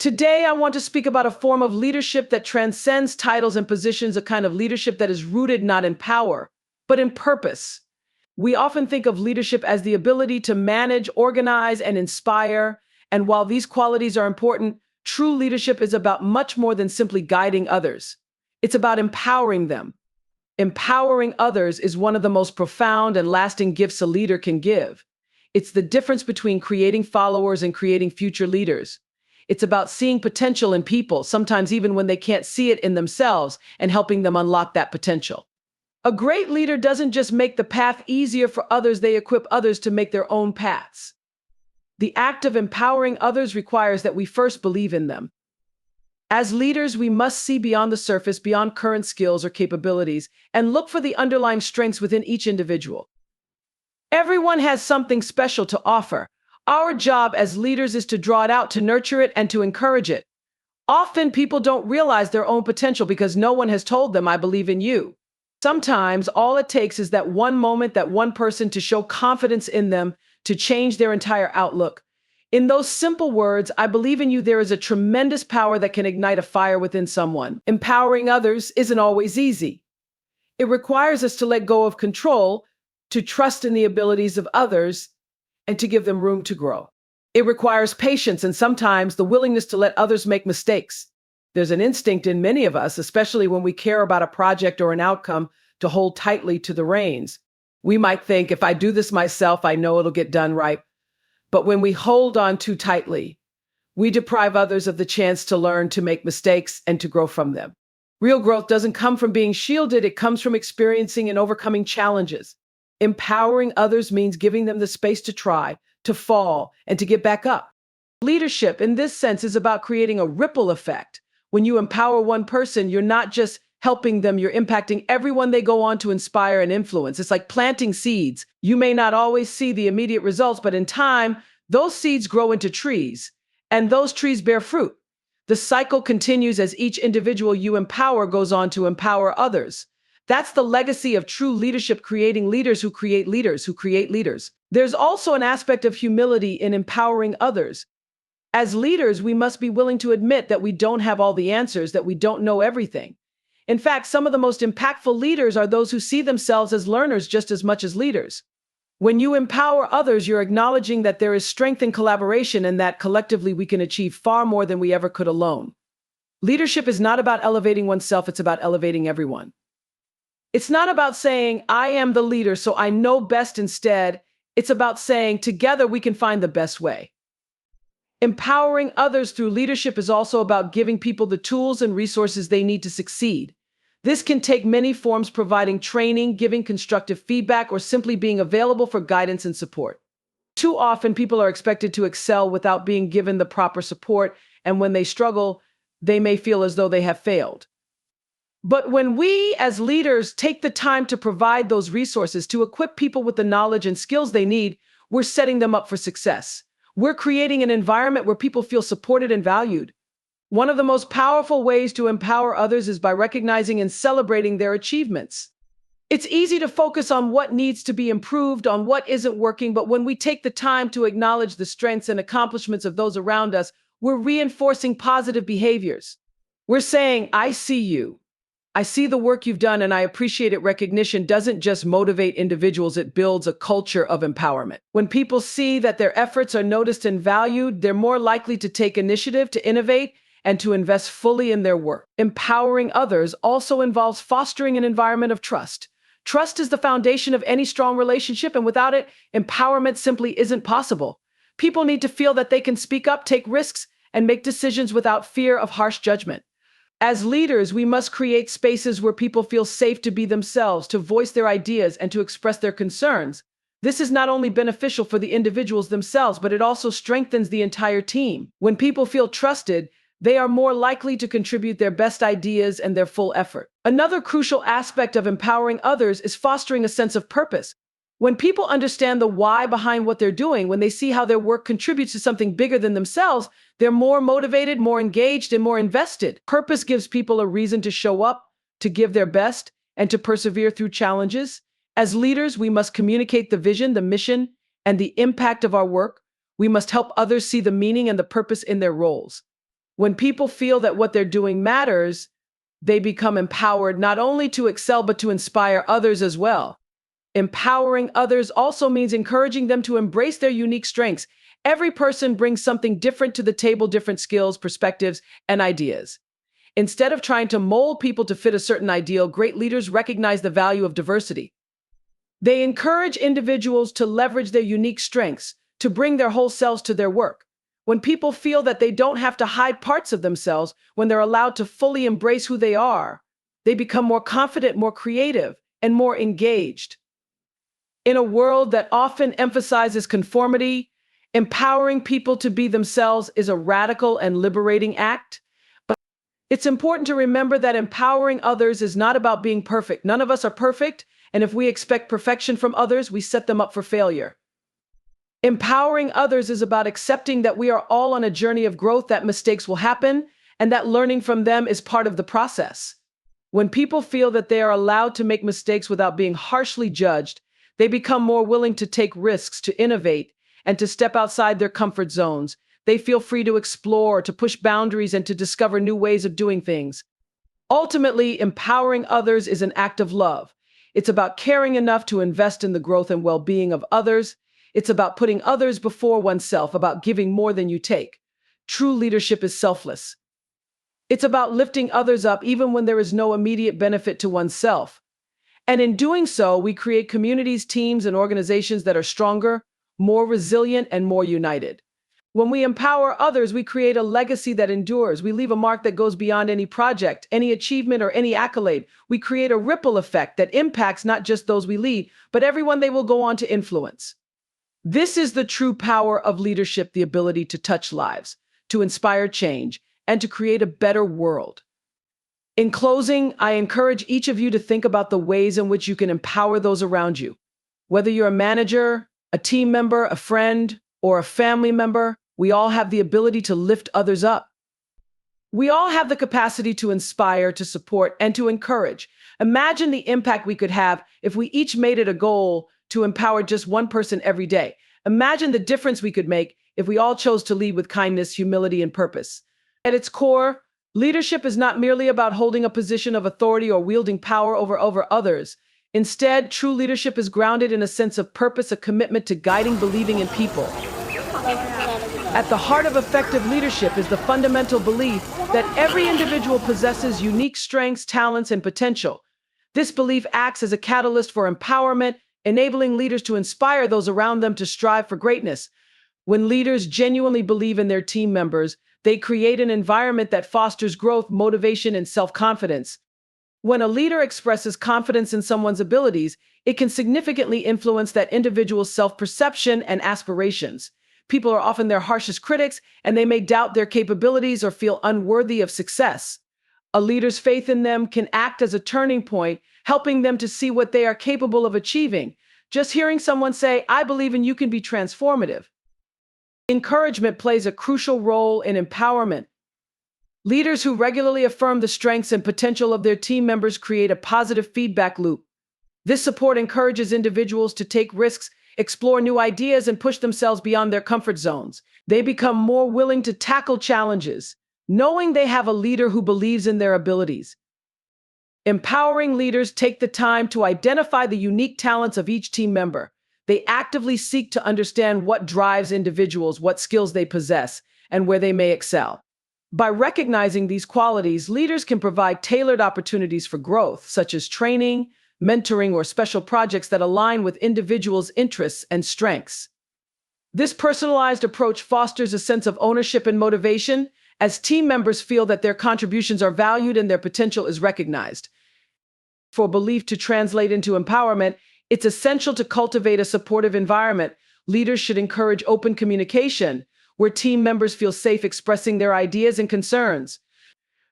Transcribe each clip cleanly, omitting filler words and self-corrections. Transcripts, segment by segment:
Today, I want to speak about a form of leadership that transcends titles and positions, a kind of leadership that is rooted not in power, but in purpose. We often think of leadership as the ability to manage, organize, and inspire. And while these qualities are important, true leadership is about much more than simply guiding others. It's about empowering them. Empowering others is one of the most profound and lasting gifts a leader can give. It's the difference between creating followers and creating future leaders. It's about seeing potential in people, sometimes even when they can't see it in themselves, and helping them unlock that potential. A great leader doesn't just make the path easier for others, they equip others to make their own paths. The act of empowering others requires that we first believe in them. As leaders, we must see beyond the surface, beyond current skills or capabilities, and look for the underlying strengths within each individual. Everyone has something special to offer. Our job as leaders is to draw it out, to nurture it, and to encourage it. Often people don't realize their own potential because no one has told them, "I believe in you." Sometimes all it takes is that one moment, that one person to show confidence in them, to change their entire outlook. In those simple words, "I believe in you," there is a tremendous power that can ignite a fire within someone. Empowering others isn't always easy. It requires us to let go of control, to trust in the abilities of others, and to give them room to grow. It requires patience and sometimes the willingness to let others make mistakes. There's an instinct in many of us, especially when we care about a project or an outcome, to hold tightly to the reins. We might think, if I do this myself, I know it'll get done right. But when we hold on too tightly, we deprive others of the chance to learn, to make mistakes, and to grow from them. Real growth doesn't come from being shielded, it comes from experiencing and overcoming challenges. Empowering others means giving them the space to try, to fall, and to get back up. Leadership, in this sense, is about creating a ripple effect. When you empower one person, you're not just helping them, you're impacting everyone they go on to inspire and influence. It's like planting seeds. You may not always see the immediate results, but in time, those seeds grow into trees, and those trees bear fruit. The cycle continues as each individual you empower goes on to empower others. That's the legacy of true leadership, creating leaders who create leaders who create leaders. There's also an aspect of humility in empowering others. As leaders, we must be willing to admit that we don't have all the answers, that we don't know everything. In fact, some of the most impactful leaders are those who see themselves as learners just as much as leaders. When you empower others, you're acknowledging that there is strength in collaboration and that collectively we can achieve far more than we ever could alone. Leadership is not about elevating oneself, it's about elevating everyone. It's not about saying, "I am the leader, so I know best." Instead, it's about saying, "Together we can find the best way." Empowering others through leadership is also about giving people the tools and resources they need to succeed. This can take many forms, providing training, giving constructive feedback, or simply being available for guidance and support. Too often, people are expected to excel without being given the proper support, and when they struggle, they may feel as though they have failed. But when we, as leaders, take the time to provide those resources, to equip people with the knowledge and skills they need, we're setting them up for success. We're creating an environment where people feel supported and valued. One of the most powerful ways to empower others is by recognizing and celebrating their achievements. It's easy to focus on what needs to be improved, on what isn't working, but when we take the time to acknowledge the strengths and accomplishments of those around us, we're reinforcing positive behaviors. We're saying, "I see you. I see the work you've done and I appreciate it." Recognition doesn't just motivate individuals, it builds a culture of empowerment. When people see that their efforts are noticed and valued, they're more likely to take initiative, to innovate, and to invest fully in their work. Empowering others also involves fostering an environment of trust. Trust is the foundation of any strong relationship, and without it, empowerment simply isn't possible. People need to feel that they can speak up, take risks, and make decisions without fear of harsh judgment. As leaders, we must create spaces where people feel safe to be themselves, to voice their ideas, and to express their concerns. This is not only beneficial for the individuals themselves, but it also strengthens the entire team. When people feel trusted, they are more likely to contribute their best ideas and their full effort. Another crucial aspect of empowering others is fostering a sense of purpose. When people understand the why behind what they're doing, when they see how their work contributes to something bigger than themselves, they're more motivated, more engaged, and more invested. Purpose gives people a reason to show up, to give their best, and to persevere through challenges. As leaders, we must communicate the vision, the mission, and the impact of our work. We must help others see the meaning and the purpose in their roles. When people feel that what they're doing matters, they become empowered not only to excel, but to inspire others as well. Empowering others also means encouraging them to embrace their unique strengths. Every person brings something different to the table, different skills, perspectives, and ideas. Instead of trying to mold people to fit a certain ideal, great leaders recognize the value of diversity. They encourage individuals to leverage their unique strengths, to bring their whole selves to their work. When people feel that they don't have to hide parts of themselves, when they're allowed to fully embrace who they are, they become more confident, more creative, and more engaged. In a world that often emphasizes conformity, empowering people to be themselves is a radical and liberating act. But it's important to remember that empowering others is not about being perfect. None of us are perfect, and if we expect perfection from others, we set them up for failure. Empowering others is about accepting that we are all on a journey of growth, that mistakes will happen, and that learning from them is part of the process. When people feel that they are allowed to make mistakes without being harshly judged, they become more willing to take risks, to innovate, and to step outside their comfort zones. They feel free to explore, to push boundaries, and to discover new ways of doing things. Ultimately, empowering others is an act of love. It's about caring enough to invest in the growth and well-being of others. It's about putting others before oneself, about giving more than you take. True leadership is selfless. It's about lifting others up even when there is no immediate benefit to oneself. And in doing so, we create communities, teams, and organizations that are stronger, more resilient, and more united. When we empower others, we create a legacy that endures. We leave a mark that goes beyond any project, any achievement, or any accolade. We create a ripple effect that impacts not just those we lead, but everyone they will go on to influence. This is the true power of leadership, the ability to touch lives, to inspire change, and to create a better world. In closing, I encourage each of you to think about the ways in which you can empower those around you. Whether you're a manager, a team member, a friend, or a family member, we all have the ability to lift others up. We all have the capacity to inspire, to support, and to encourage. Imagine the impact we could have if we each made it a goal to empower just one person every day. Imagine the difference we could make if we all chose to lead with kindness, humility, and purpose. At its core, leadership is not merely about holding a position of authority or wielding power over others. Instead, true leadership is grounded in a sense of purpose, a commitment to guiding, believing in people. At the heart of effective leadership is the fundamental belief that every individual possesses unique strengths, talents, and potential. This belief acts as a catalyst for empowerment, enabling leaders to inspire those around them to strive for greatness. When leaders genuinely believe in their team members, they create an environment that fosters growth, motivation, and self-confidence. When a leader expresses confidence in someone's abilities, it can significantly influence that individual's self-perception and aspirations. People are often their harshest critics, and they may doubt their capabilities or feel unworthy of success. A leader's faith in them can act as a turning point, helping them to see what they are capable of achieving. Just hearing someone say, "I believe in you," can be transformative. Encouragement plays a crucial role in empowerment. Leaders who regularly affirm the strengths and potential of their team members create a positive feedback loop. This support encourages individuals to take risks, explore new ideas, and push themselves beyond their comfort zones. They become more willing to tackle challenges, knowing they have a leader who believes in their abilities. Empowering leaders take the time to identify the unique talents of each team member. They actively seek to understand what drives individuals, what skills they possess, and where they may excel. By recognizing these qualities, leaders can provide tailored opportunities for growth, such as training, mentoring, or special projects that align with individuals' interests and strengths. This personalized approach fosters a sense of ownership and motivation, as team members feel that their contributions are valued and their potential is recognized. For belief to translate into empowerment, it's essential to cultivate a supportive environment. Leaders should encourage open communication, where team members feel safe expressing their ideas and concerns.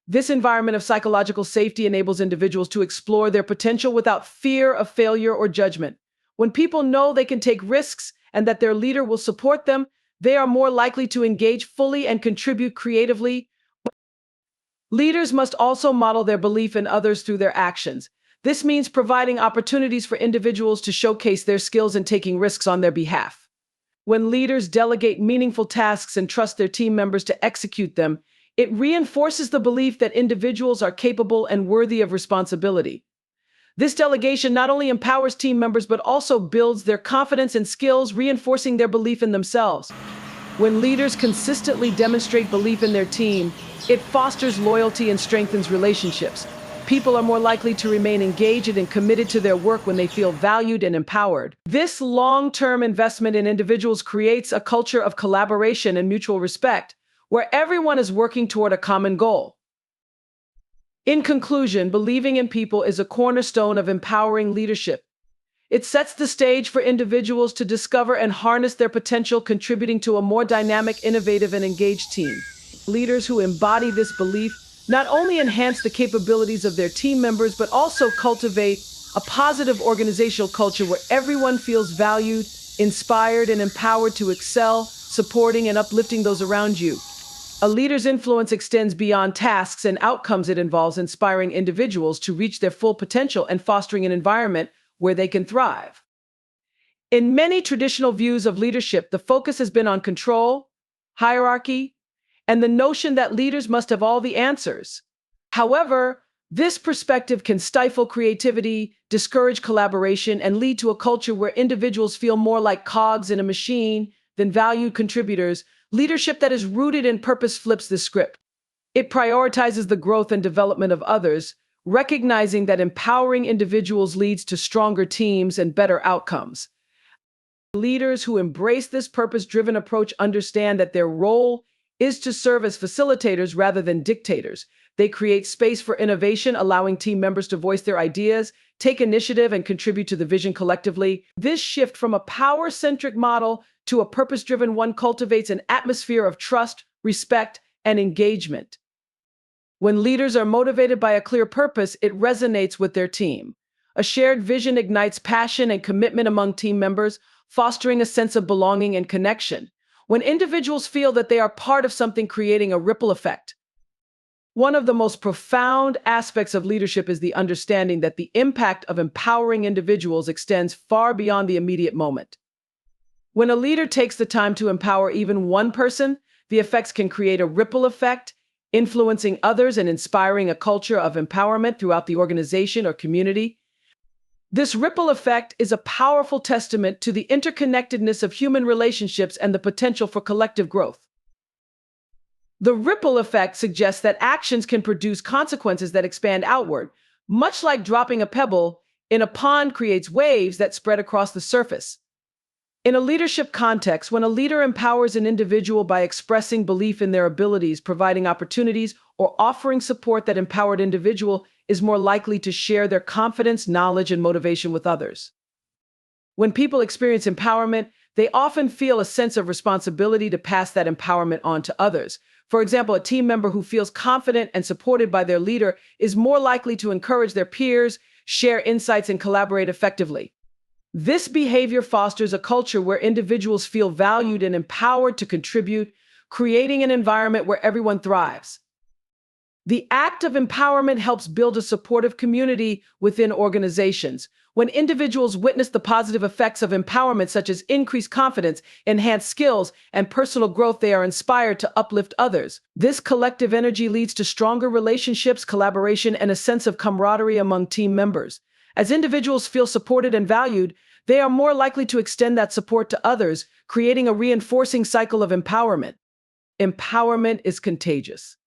This environment of psychological safety enables individuals to explore their potential without fear of failure or judgment. When people know they can take risks and that their leader will support them, they are more likely to engage fully and contribute creatively. Leaders must also model their belief in others through their actions. This means providing opportunities for individuals to showcase their skills and taking risks on their behalf. When leaders delegate meaningful tasks and trust their team members to execute them, It reinforces the belief that individuals are capable and worthy of responsibility. This delegation not only empowers team members but also builds their confidence and skills, reinforcing their belief in themselves. When leaders consistently demonstrate belief in their team, it fosters loyalty and strengthens relationships. People are more likely to remain engaged and committed to their work when they feel valued and empowered. This long-term investment in individuals creates a culture of collaboration and mutual respect, where everyone is working toward a common goal. In conclusion, believing in people is a cornerstone of empowering leadership. It sets the stage for individuals to discover and harness their potential, contributing to a more dynamic, innovative, and engaged team. Leaders who embody this belief not only enhance the capabilities of their team members, but also cultivate a positive organizational culture where everyone feels valued, inspired, and empowered to excel, supporting and uplifting those around you. A leader's influence extends beyond tasks and outcomes. It involves inspiring individuals to reach their full potential and fostering an environment where they can thrive. In many traditional views of leadership, the focus has been on control, hierarchy, and the notion that leaders must have all the answers. However, this perspective can stifle creativity, discourage collaboration, and lead to a culture where individuals feel more like cogs in a machine than valued contributors. Leadership that is rooted in purpose flips the script. It prioritizes the growth and development of others, recognizing that empowering individuals leads to stronger teams and better outcomes. Leaders who embrace this purpose-driven approach understand that their role is to serve as facilitators rather than dictators. They create space for innovation, allowing team members to voice their ideas, take initiative, and contribute to the vision collectively. This shift from a power-centric model to a purpose-driven one cultivates an atmosphere of trust, respect, and engagement. When leaders are motivated by a clear purpose, it resonates with their team. A shared vision ignites passion and commitment among team members, fostering a sense of belonging and connection. When individuals feel that they are part of something, creating a ripple effect. One of the most profound aspects of leadership is the understanding that the impact of empowering individuals extends far beyond the immediate moment. When a leader takes the time to empower even one person, the effects can create a ripple effect, influencing others and inspiring a culture of empowerment throughout the organization or community. This ripple effect is a powerful testament to the interconnectedness of human relationships and the potential for collective growth. The ripple effect suggests that actions can produce consequences that expand outward, much like dropping a pebble in a pond creates waves that spread across the surface. In a leadership context, when a leader empowers an individual by expressing belief in their abilities, providing opportunities, or offering support, that empowered individual is more likely to share their confidence, knowledge, and motivation with others. When people experience empowerment, they often feel a sense of responsibility to pass that empowerment on to others. For example, a team member who feels confident and supported by their leader is more likely to encourage their peers, share insights, and collaborate effectively. This behavior fosters a culture where individuals feel valued and empowered to contribute, creating an environment where everyone thrives. The act of empowerment helps build a supportive community within organizations. When individuals witness the positive effects of empowerment, such as increased confidence, enhanced skills, and personal growth, they are inspired to uplift others. This collective energy leads to stronger relationships, collaboration, and a sense of camaraderie among team members. As individuals feel supported and valued, they are more likely to extend that support to others, creating a reinforcing cycle of empowerment. Empowerment is contagious.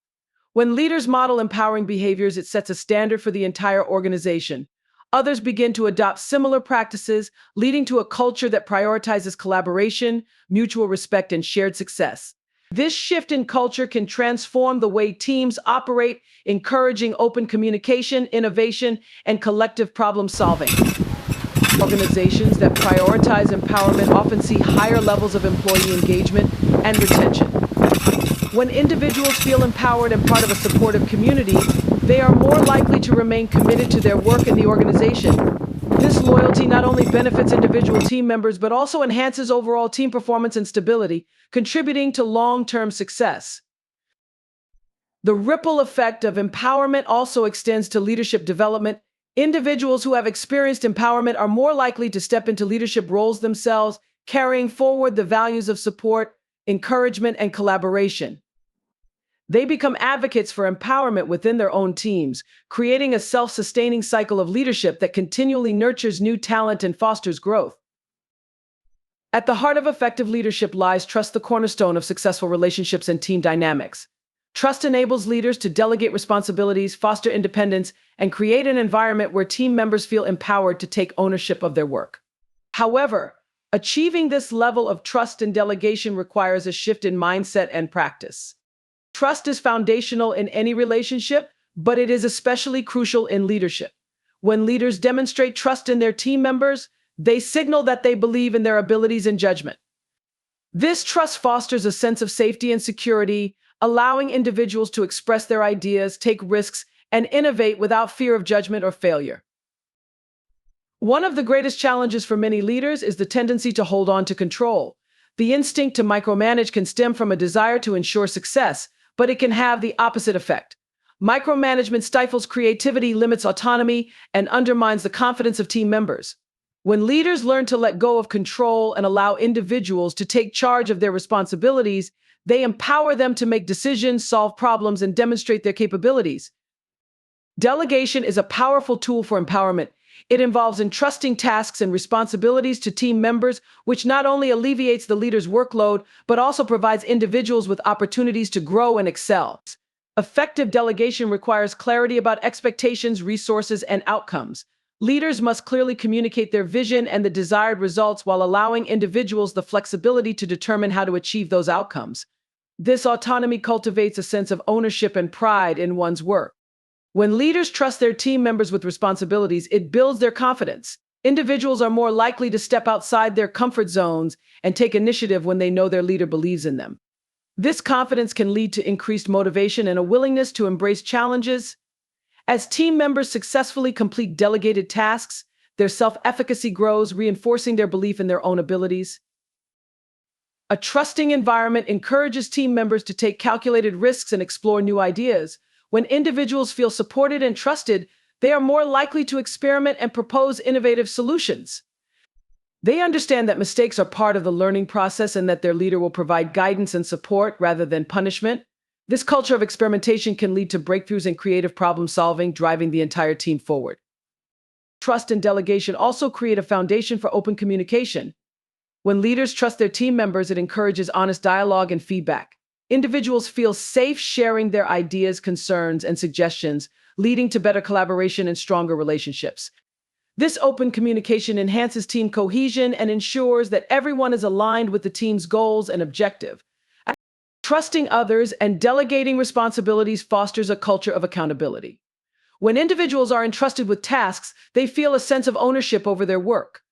When leaders model empowering behaviors, it sets a standard for the entire organization. Others begin to adopt similar practices, leading to a culture that prioritizes collaboration, mutual respect, and shared success. This shift in culture can transform the way teams operate, encouraging open communication, innovation, and collective problem solving. Organizations that prioritize empowerment often see higher levels of employee engagement and retention. When individuals feel empowered and part of a supportive community, they are more likely to remain committed to their work in the organization. This loyalty not only benefits individual team members, but also enhances overall team performance and stability, contributing to long-term success. The ripple effect of empowerment also extends to leadership development. Individuals who have experienced empowerment are more likely to step into leadership roles themselves, carrying forward the values of support, encouragement, and collaboration. They become advocates for empowerment within their own teams, creating a self-sustaining cycle of leadership that continually nurtures new talent and fosters growth. At the heart of effective leadership lies trust, the cornerstone of successful relationships and team dynamics. Trust enables leaders to delegate responsibilities, foster independence, and create an environment where team members feel empowered to take ownership of their work. However, achieving this level of trust and delegation requires a shift in mindset and practice. Trust is foundational in any relationship, but it is especially crucial in leadership. When leaders demonstrate trust in their team members, they signal that they believe in their abilities and judgment. This trust fosters a sense of safety and security, allowing individuals to express their ideas, take risks, and innovate without fear of judgment or failure. One of the greatest challenges for many leaders is the tendency to hold on to control. The instinct to micromanage can stem from a desire to ensure success, but it can have the opposite effect. Micromanagement stifles creativity, limits autonomy, and undermines the confidence of team members. When leaders learn to let go of control and allow individuals to take charge of their responsibilities, they empower them to make decisions, solve problems, and demonstrate their capabilities. Delegation is a powerful tool for empowerment. It involves entrusting tasks and responsibilities to team members, which not only alleviates the leader's workload, but also provides individuals with opportunities to grow and excel. Effective delegation requires clarity about expectations, resources, and outcomes. Leaders must clearly communicate their vision and the desired results while allowing individuals the flexibility to determine how to achieve those outcomes. This autonomy cultivates a sense of ownership and pride in one's work. When leaders trust their team members with responsibilities, it builds their confidence. Individuals are more likely to step outside their comfort zones and take initiative when they know their leader believes in them. This confidence can lead to increased motivation and a willingness to embrace challenges. As team members successfully complete delegated tasks, their self-efficacy grows, reinforcing their belief in their own abilities. A trusting environment encourages team members to take calculated risks and explore new ideas. When individuals feel supported and trusted, they are more likely to experiment and propose innovative solutions. They understand that mistakes are part of the learning process and that their leader will provide guidance and support rather than punishment. This culture of experimentation can lead to breakthroughs in creative problem solving, driving the entire team forward. Trust and delegation also create a foundation for open communication. When leaders trust their team members, it encourages honest dialogue and feedback. Individuals feel safe sharing their ideas, concerns, and suggestions, leading to better collaboration and stronger relationships. This open communication enhances team cohesion and ensures that everyone is aligned with the team's goals and objective. Trusting others and delegating responsibilities fosters a culture of accountability. When individuals are entrusted with tasks, they feel a sense of ownership over their work.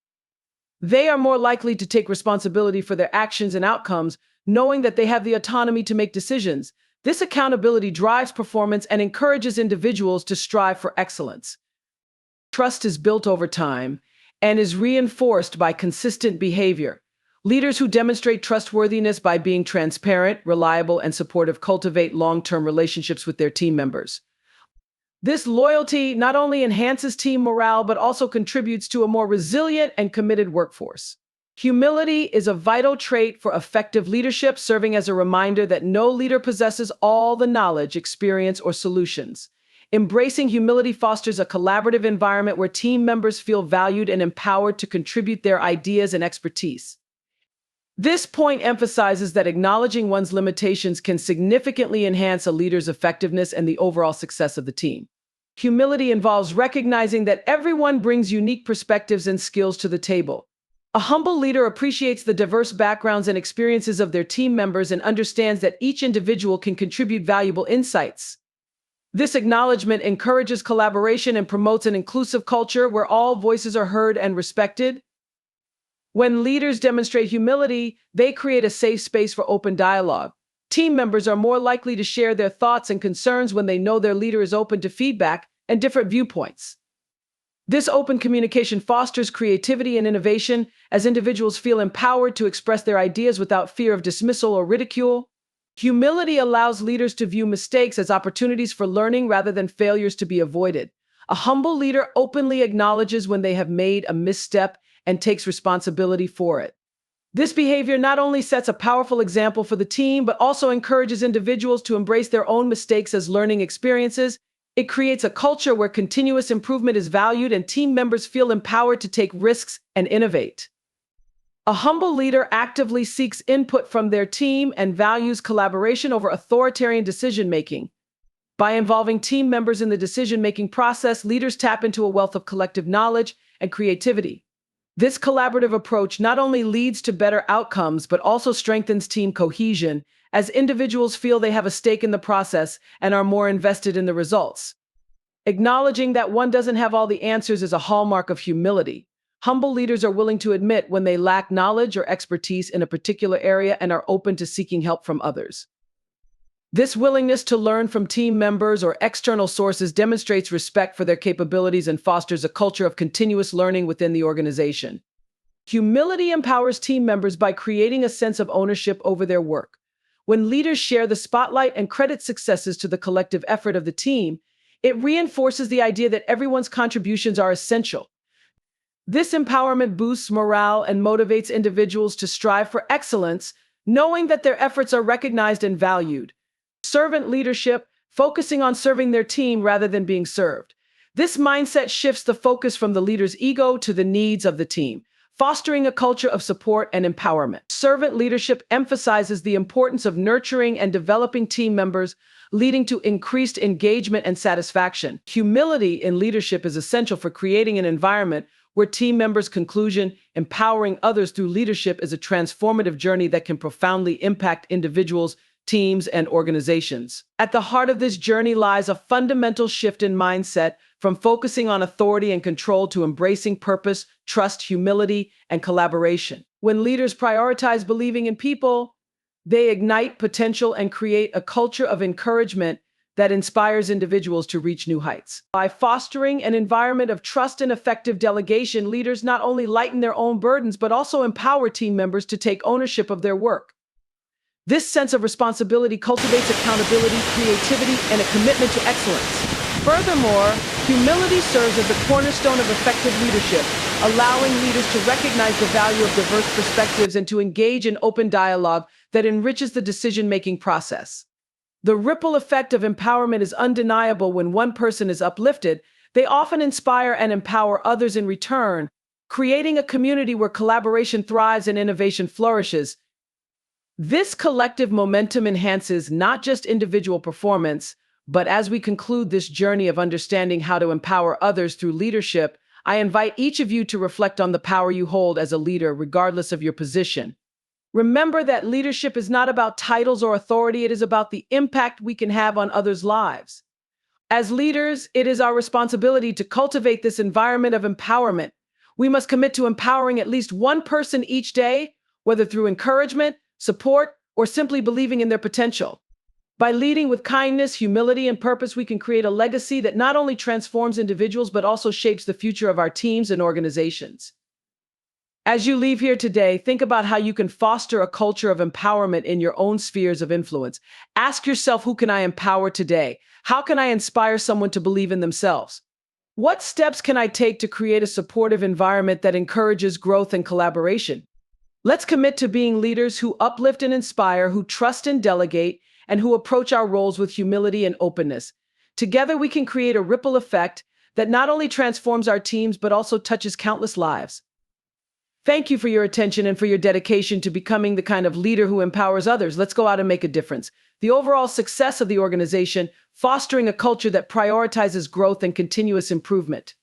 They are more likely to take responsibility for their actions and outcomes, knowing that they have the autonomy to make decisions. This accountability drives performance and encourages individuals to strive for excellence. Trust is built over time and is reinforced by consistent behavior. Leaders who demonstrate trustworthiness by being transparent, reliable, and supportive cultivate long-term relationships with their team members. This loyalty not only enhances team morale, but also contributes to a more resilient and committed workforce. Humility is a vital trait for effective leadership, serving as a reminder that no leader possesses all the knowledge, experience, or solutions. Embracing humility fosters a collaborative environment where team members feel valued and empowered to contribute their ideas and expertise. This point emphasizes that acknowledging one's limitations can significantly enhance a leader's effectiveness and the overall success of the team. Humility involves recognizing that everyone brings unique perspectives and skills to the table. A humble leader appreciates the diverse backgrounds and experiences of their team members and understands that each individual can contribute valuable insights. This acknowledgement encourages collaboration and promotes an inclusive culture where all voices are heard and respected. When leaders demonstrate humility, they create a safe space for open dialogue. Team members are more likely to share their thoughts and concerns when they know their leader is open to feedback and different viewpoints. This open communication fosters creativity and innovation as individuals feel empowered to express their ideas without fear of dismissal or ridicule. Humility allows leaders to view mistakes as opportunities for learning rather than failures to be avoided. A humble leader openly acknowledges when they have made a misstep and takes responsibility for it. This behavior not only sets a powerful example for the team, but also encourages individuals to embrace their own mistakes as learning experiences. It creates a culture where continuous improvement is valued and team members feel empowered to take risks and innovate. A humble leader actively seeks input from their team and values collaboration over authoritarian decision-making. By involving team members in the decision-making process, leaders tap into a wealth of collective knowledge and creativity. This collaborative approach not only leads to better outcomes, but also strengthens team cohesion, as individuals feel they have a stake in the process and are more invested in the results. Acknowledging that one doesn't have all the answers is a hallmark of humility. Humble leaders are willing to admit when they lack knowledge or expertise in a particular area and are open to seeking help from others. This willingness to learn from team members or external sources demonstrates respect for their capabilities and fosters a culture of continuous learning within the organization. Humility empowers team members by creating a sense of ownership over their work. When leaders share the spotlight and credit successes to the collective effort of the team, it reinforces the idea that everyone's contributions are essential. This empowerment boosts morale and motivates individuals to strive for excellence, knowing that their efforts are recognized and valued. Servant leadership, focusing on serving their team rather than being served. This mindset shifts the focus from the leader's ego to the needs of the team, fostering a culture of support and empowerment. Servant leadership emphasizes the importance of nurturing and developing team members, leading to increased engagement and satisfaction. Humility in leadership is essential for creating an environment where team members' conclusion, empowering others through leadership, is a transformative journey that can profoundly impact individuals, teams, and organizations. At the heart of this journey lies a fundamental shift in mindset, from focusing on authority and control to embracing purpose, trust, humility, and collaboration. When leaders prioritize believing in people, they ignite potential and create a culture of encouragement that inspires individuals to reach new heights. By fostering an environment of trust and effective delegation, leaders not only lighten their own burdens, but also empower team members to take ownership of their work. This sense of responsibility cultivates accountability, creativity, and a commitment to excellence. Furthermore, humility serves as a cornerstone of effective leadership, allowing leaders to recognize the value of diverse perspectives and to engage in open dialogue that enriches the decision-making process. The ripple effect of empowerment is undeniable. When one person is uplifted, they often inspire and empower others in return, creating a community where collaboration thrives and innovation flourishes. This collective momentum enhances not just individual performance, but as we conclude this journey of understanding how to empower others through leadership, I invite each of you to reflect on the power you hold as a leader, regardless of your position. Remember that leadership is not about titles or authority, it is about the impact we can have on others' lives. As leaders, it is our responsibility to cultivate this environment of empowerment. We must commit to empowering at least one person each day, whether through encouragement, support, or simply believing in their potential. By leading with kindness, humility, and purpose, we can create a legacy that not only transforms individuals, but also shapes the future of our teams and organizations. As you leave here today, think about how you can foster a culture of empowerment in your own spheres of influence. Ask yourself, who can I empower today? How can I inspire someone to believe in themselves? What steps can I take to create a supportive environment that encourages growth and collaboration? Let's commit to being leaders who uplift and inspire, who trust and delegate, and who approach our roles with humility and openness. Together, we can create a ripple effect that not only transforms our teams, but also touches countless lives. Thank you for your attention and for your dedication to becoming the kind of leader who empowers others. Let's go out and make a difference. The overall success of the organization, fostering a culture that prioritizes growth and continuous improvement.